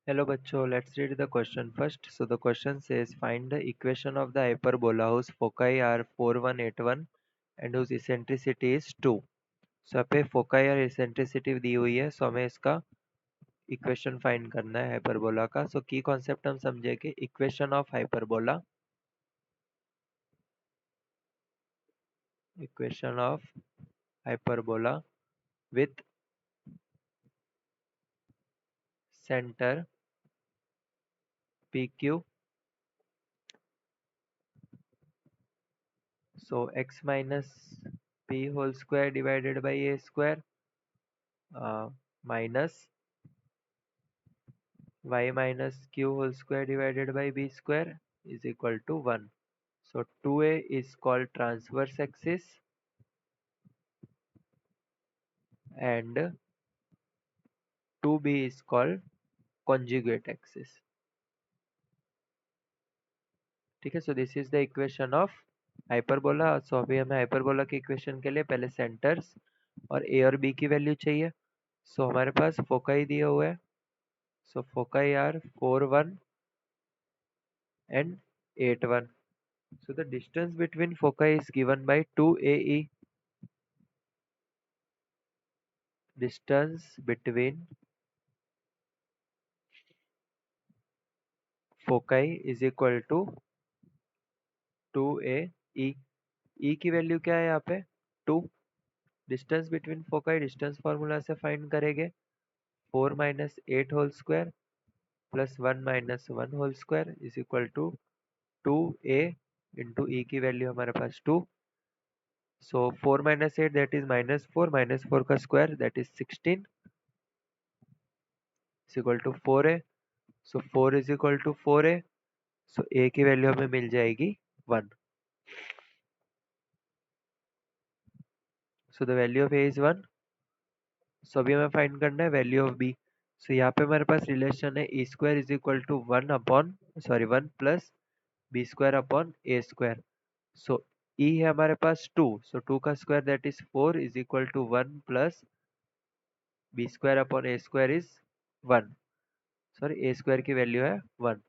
Hello bachcho, let's read the question first. So the question says find the equation of the hyperbola whose foci are 4181 and whose eccentricity is 2. So यहाँ पे foci और eccentricity दी हुई है, so हमें इसका equation find करना है hyperbola का. सो की कॉन्सेप्ट हम समझेंगे equation of hyperbola. Equation of hyperbola with center P Q. So x minus p whole square divided by a square minus y minus q whole square divided by b square is equal to 1. So 2a is called transverse axis and 2b is called conjugate axis. ठीक है, so this is the equation of hyperbola. So अभी हमें hyperbola के equation के लिए पहले centers और a और b की वैल्यू चाहिए. So हमारे पास foci दिए हुए हैं. So foci are 4 1 and 8 1. So the distance between foci is given by 2ae. Distance between foci is equal to 2a e. e की वैल्यू क्या है यहाँ पे 2. Distance between foci distance formula से फाइंड करेंगे 4 minus 8 whole square plus 1 minus 1 whole square is equal to 2a into e की value हमारे पास 2. So 4 minus 8 that is minus 4 का square that is 16 is equal to 4a. So 4 is equal to 4a. So a की value हमें मिल जाएगी 1. So the value of a is 1. सो अभी हमें find करना है वैल्यू ऑफ बी. सो यहाँ पे हमारे पास रिलेशन है e square is equal to 1 plus b square upon a square. So e है हमारे पास 2. सो 2 का square that is 4 is equal to 1 plus b square upon a square is 1. Sorry a square की value है 1.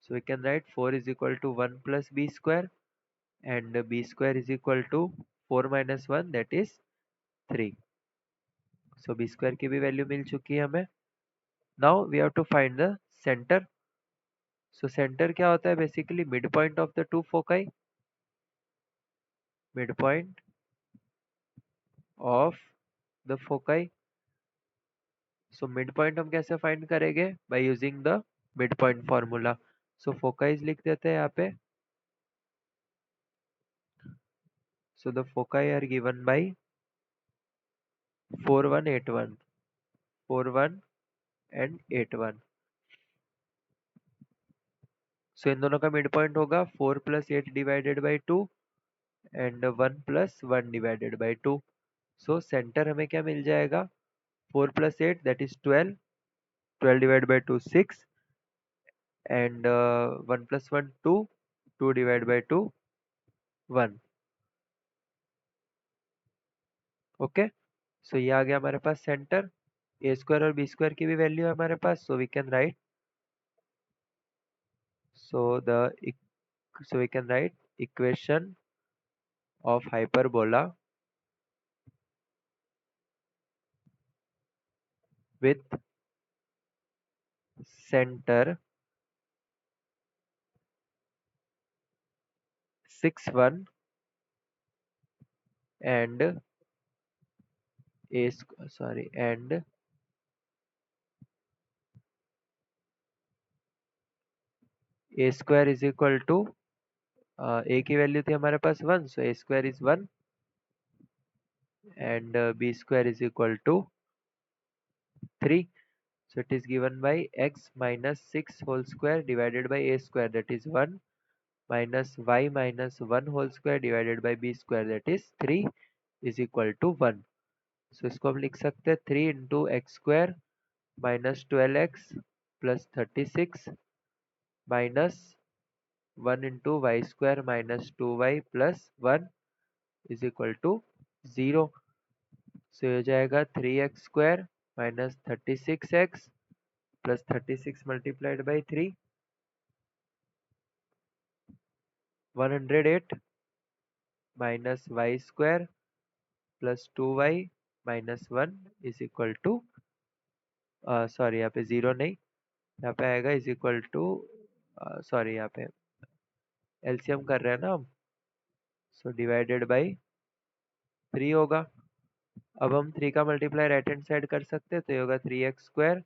So we can write 4 is equal to 1 plus b square and b square is equal to 4 minus 1 that is 3. So b square की भी value मिल चुकी है हमें. Now we have to find the centre. So centre क्या होता है basically midpoint of the two foci. Midpoint of the foci. So midpoint हम कैसे फाइंड करेंगे by using the midpoint formula. So focis लिख देते हैं यहाँ पे. So the foci are given by 4181 41 and 81. So इन दोनों का मिड पॉइंट होगा 4 plus 8 divided by 2 and 1 plus 1 divided by 2. So centre हमें क्या मिल जाएगा 4 plus 8 that is 12. 12 divided by 2 6 and 1 plus 1 2. 2 divided by 2 1. Okay, so ये आ गया हमारे पास सेंटर. ए स्क्वायर और बी स्क्वायर की भी वैल्यू है हमारे पास. So we can write so the so we can write equation of hyperbola with centre 6 1 and a sorry and a square is equal to a की value थी हमारे पास 1. सो a square is 1 and b square is equal to 3. So it is given by x minus 6 whole square divided by a square that is 1 minus y minus 1 whole square divided by b square that is 3 is equal to 1. So इसको हम लिख सकते हैं 3 into x square minus 12x plus 36 minus 1 into y square minus 2y plus 1 is equal to 0. So ये हो जाएगा 3x square minus 36x plus 36 multiplied by 3, 108 minus y square plus 2y minus 1 is equal to sorry यहाँ पे zero नहीं, यहाँ पे आएगा is equal to sorry यहाँ पे एलसीएम कर रहे हैं ना हम, सो डिवाइडेड बाई 3 होगा। अब हम 3 का मल्टीप्लाई राइट हैंड साइड कर सकते हैं, तो ये होगा 3x²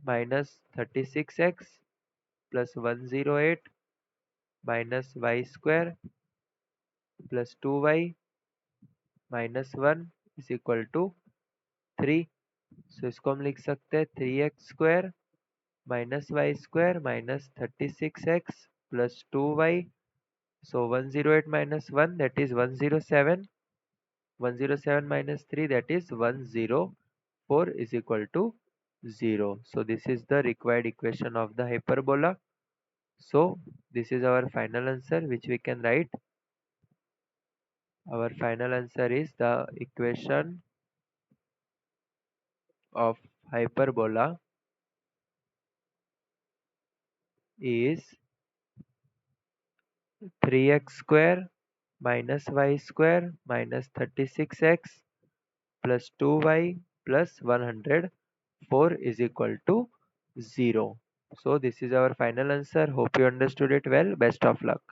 minus 36x plus 108 minus Y square plus 2y minus 1 is equal to 3। So इसको हम लिख सकते हैं 3x² minus Y square minus 36x plus 2y। So 108 minus 1 that is 107, 107 minus 3 that is 104 is equal to 0. So this is the required equation of the hyperbola. So this is our final answer which we can write. Our final answer is the equation of hyperbola is 3x square minus y square minus 36x plus 2y plus 104 is equal to 0. So this is our final answer. Hope you understood it well. Best of luck.